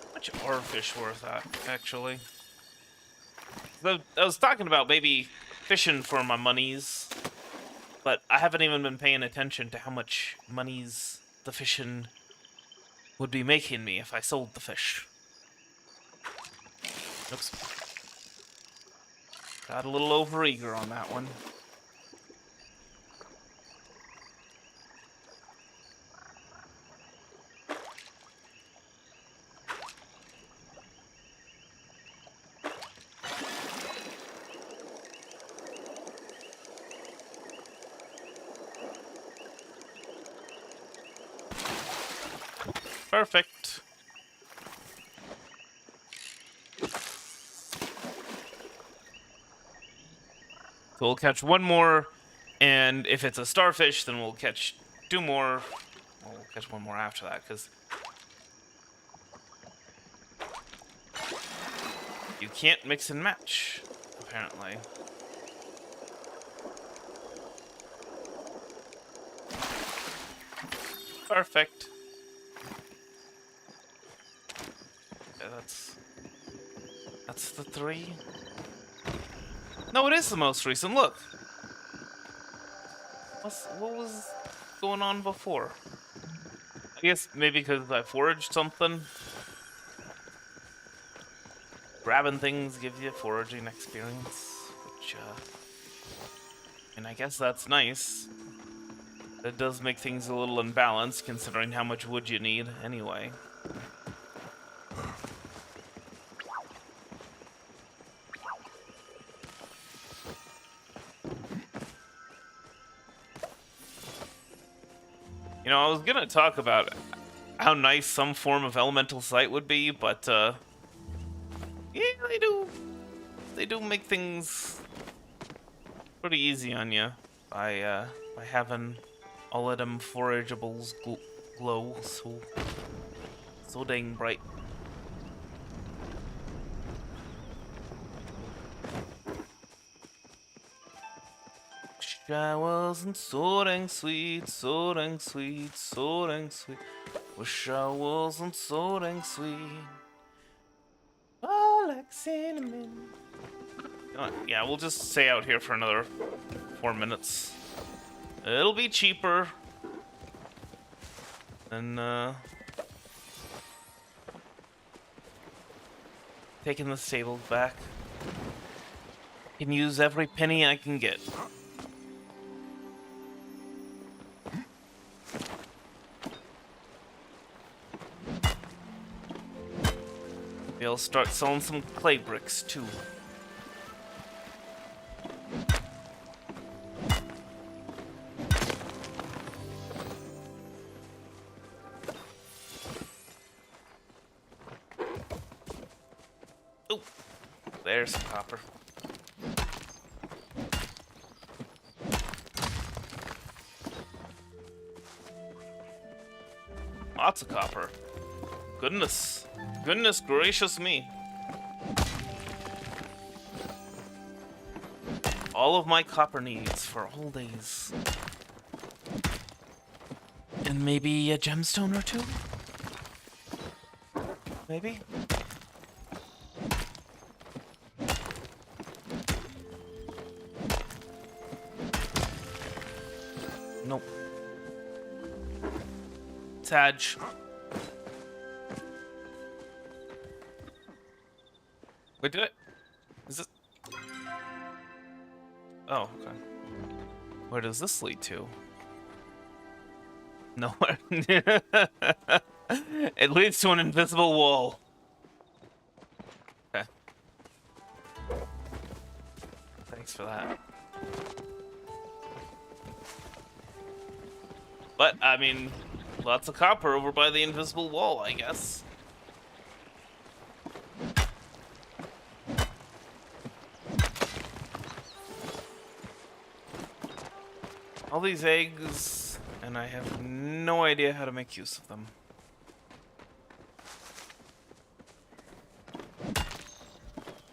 How much are fish worth at, actually? I was talking about maybe fishing for my monies, but I haven't even been paying attention to how much monies the fishing would be making me if I sold the fish. Oops. Got a little overeager on that one. Perfect. So we'll catch one more, and if it's a starfish, then we'll catch two more. Well, we'll catch one more after that, because you can't mix and match, apparently. Perfect. Yeah, that's the three. No, it is the most recent. Look. What was going on before? I guess maybe because I foraged something. Grabbing things gives you foraging experience, which, and I guess that's nice. It does make things a little unbalanced, considering how much wood you need anyway. You know, I was gonna talk about how nice some form of elemental sight would be, but, yeah, they do make things pretty easy on you by having all of them forageables glow so dang bright. Showers and so dang sweet, so dang sweet, so dang sweet. Wish I wasn't so dang sweet. Oh, like cinnamon. Yeah, we'll just stay out here for another 4 minutes. It'll be cheaper than taking the stables back. Can use every penny I can get. Maybe I'll start selling some clay bricks too. Oh, there's some copper. Lots of copper. Goodness gracious me. All of my copper needs for all days. And maybe a gemstone or two? Maybe? Nope. Taj. Wait, did it? Is it? Oh, okay. Where does this lead to? Nowhere. It leads to an invisible wall. Okay. Thanks for that. But, I mean, lots of copper over by the invisible wall, I guess. All these eggs, and I have no idea how to make use of them.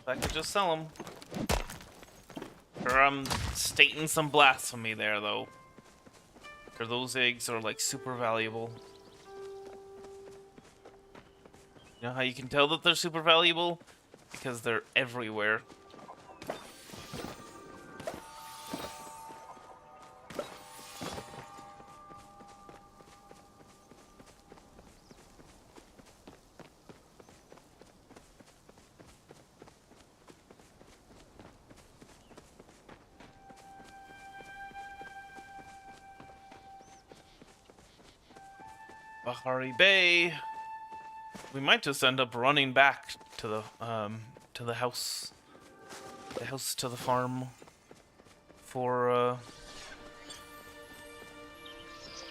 I could just sell them. Or I'm stating some blasphemy there, though. Or those eggs are like super valuable. You know how you can tell that they're super valuable? Because they're everywhere. Bahari Bay. We might just end up running back to the house. The house to the farm. For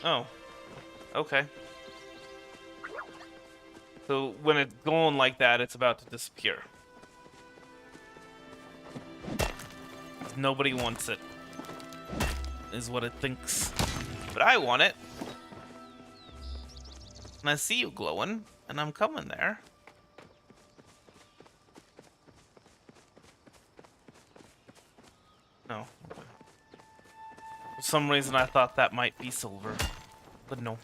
Oh. Okay. So when it's going like that, it's about to disappear. Nobody wants it. Is what it thinks. But I want it. And I see you glowing, and I'm coming there. No. Okay. For some reason I thought that might be silver. But no.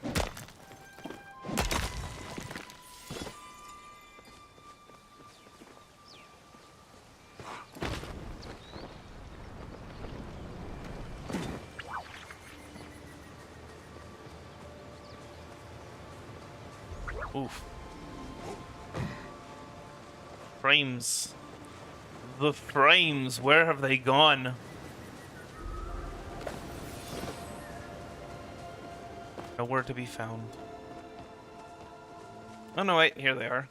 Oof. Frames. The frames, where have they gone? Nowhere to be found. Oh no, wait, here they are.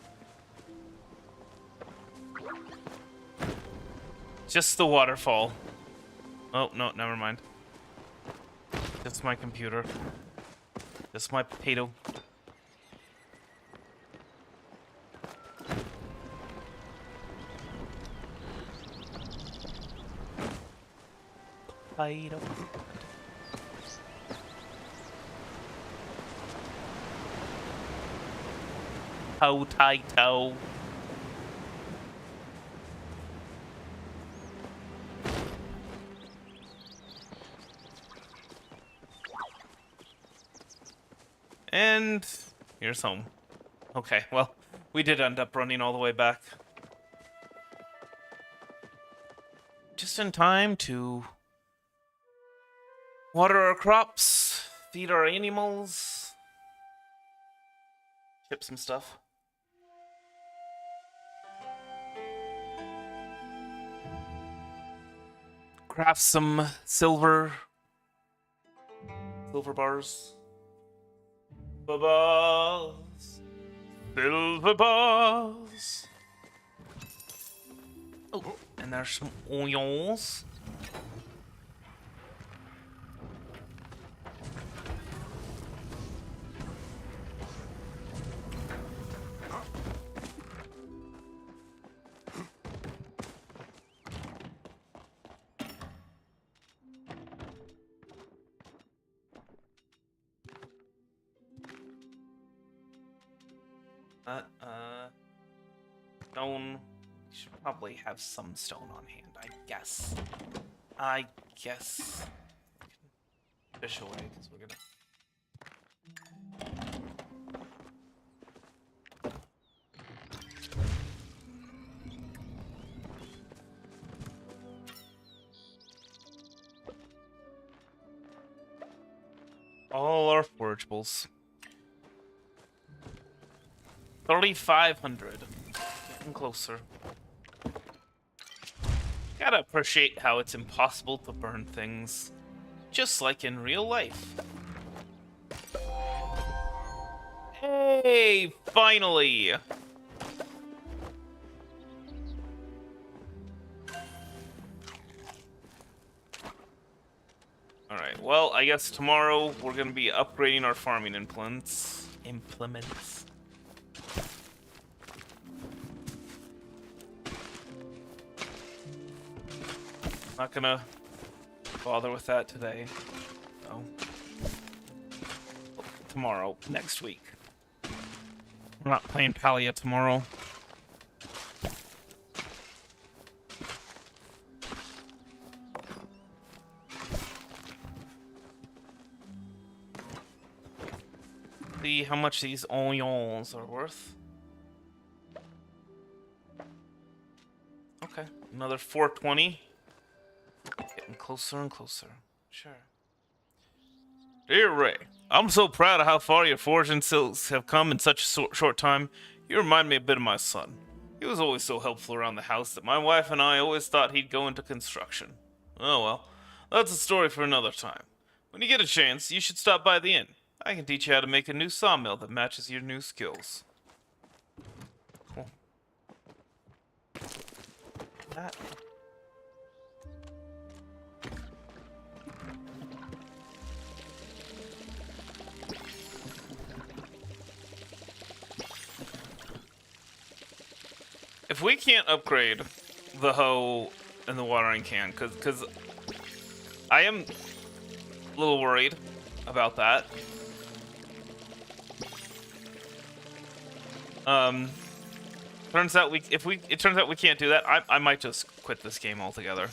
Just the waterfall. Oh, no, never mind. Just my computer. Just my potato. Potato. Potato. And here's home. Okay, well, we did end up running all the way back. Just in time to water our crops, feed our animals, ship some stuff. Craft some silver bars. Bars. Silver bars. Oh, and there's some onions. Stone. We should probably have some stone on hand, I guess. Fish away, because we're gonna... All our forageables. 3,500. Getting closer. Gotta appreciate how it's impossible to burn things. Just like in real life. Hey, finally! Alright, well, I guess tomorrow we're gonna be upgrading our farming implements. Not gonna bother with that today. No. Tomorrow, next week. We're not playing Palia tomorrow. See how much these onions are worth. Okay, another 420. Getting closer and closer. Sure. Dear Ray, I'm so proud of how far your foraging skills have come in such a short time. You remind me a bit of my son. He was always so helpful around the house that my wife and I always thought he'd go into construction. Oh well, that's a story for another time. When you get a chance, you should stop by the inn. I can teach you how to make a new sawmill that matches your new skills. Cool. That. If we can't upgrade the hoe and the watering can, because I am a little worried about that. Turns out it turns out we can't do that, I might just quit this game altogether.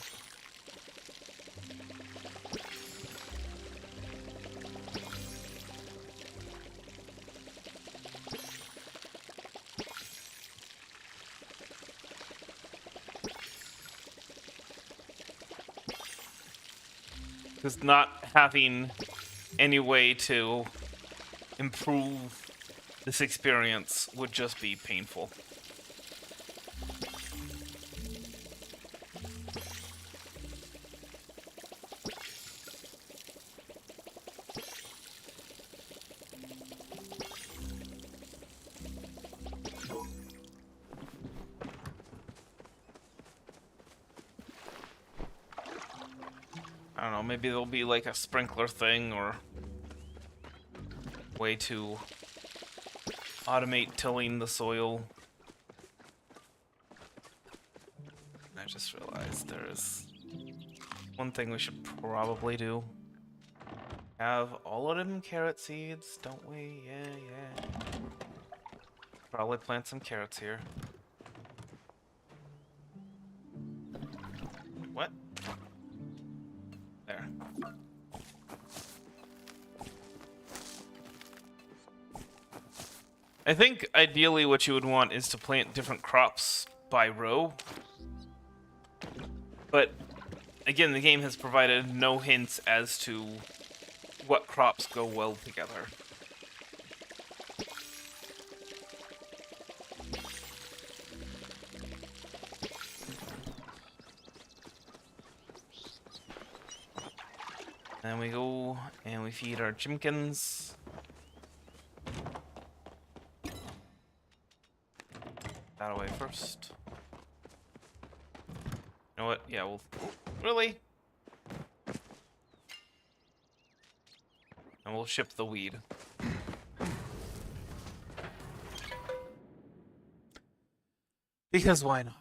Because not having any way to improve this experience would just be painful. I don't know, maybe there'll be like a sprinkler thing or way to automate tilling the soil. I just realized there's one thing we should probably do. Have all of them carrot seeds, don't we? Yeah. Probably plant some carrots here. What? There. I think ideally what you would want is to plant different crops by row. But again, the game has provided no hints as to what crops go well together. And we go and we feed our chimkins. That away first. You know what? Yeah, we'll... Really? And we'll ship the weed. Because why not?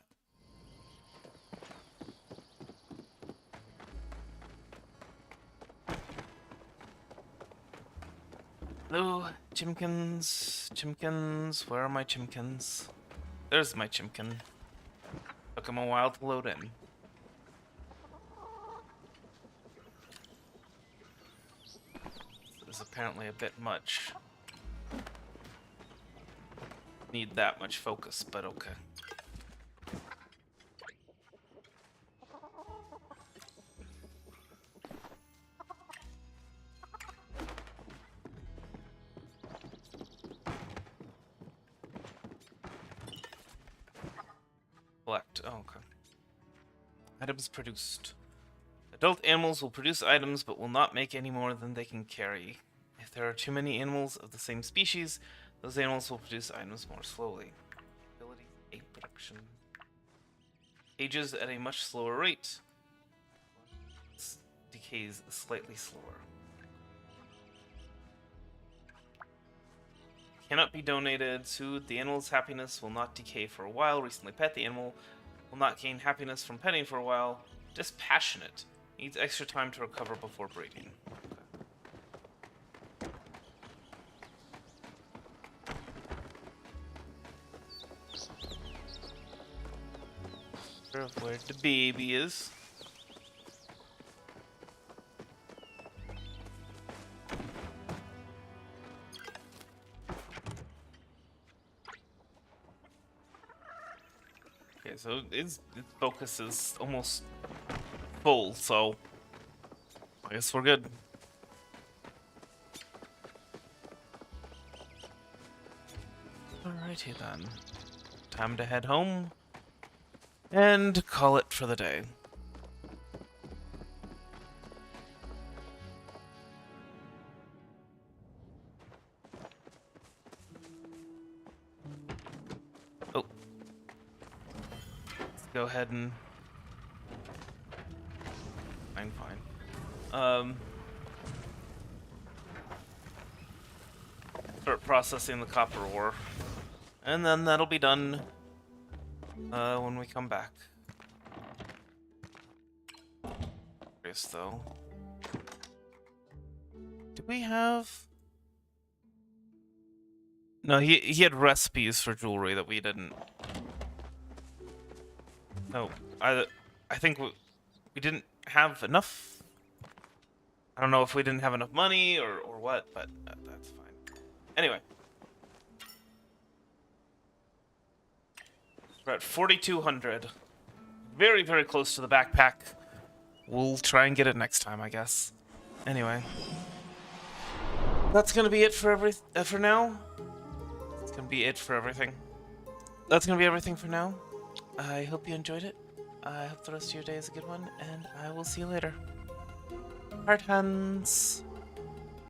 Hello, chimkins. Chimkins, where are my chimkins? There's my chimkin. Took him a while to load in. This is apparently a bit much. Need that much focus, but okay. Collect. Oh, okay. Items produced. Adult animals will produce items, but will not make any more than they can carry. If there are too many animals of the same species, those animals will produce items more slowly. Ability, egg production. Ages at a much slower rate. decays slightly slower. Cannot be donated. Soothe. The animal's happiness will not decay for a while. Recently pet. The animal will not gain happiness from petting for a while. Dispassionate. Needs extra time to recover before breeding. Of where the baby is. Okay, so its focus is almost full, so I guess we're good. Alrighty then. Time to head home and call it for the day. Oh. Let's go ahead and... Fine. Start processing the copper ore. And then that'll be done when we come back. Curious though. Did we have... No, he had recipes for jewelry that we didn't. No, I think we didn't have enough. I don't know if we didn't have enough money or what, but that's fine. Anyway. We're at 4,200. Very, very close to the backpack. We'll try and get it next time, I guess. Anyway. That's gonna be it for for now. That's gonna be it for everything. That's gonna be everything for now. I hope you enjoyed it. I hope the rest of your day is a good one, and I will see you later. Heart hands.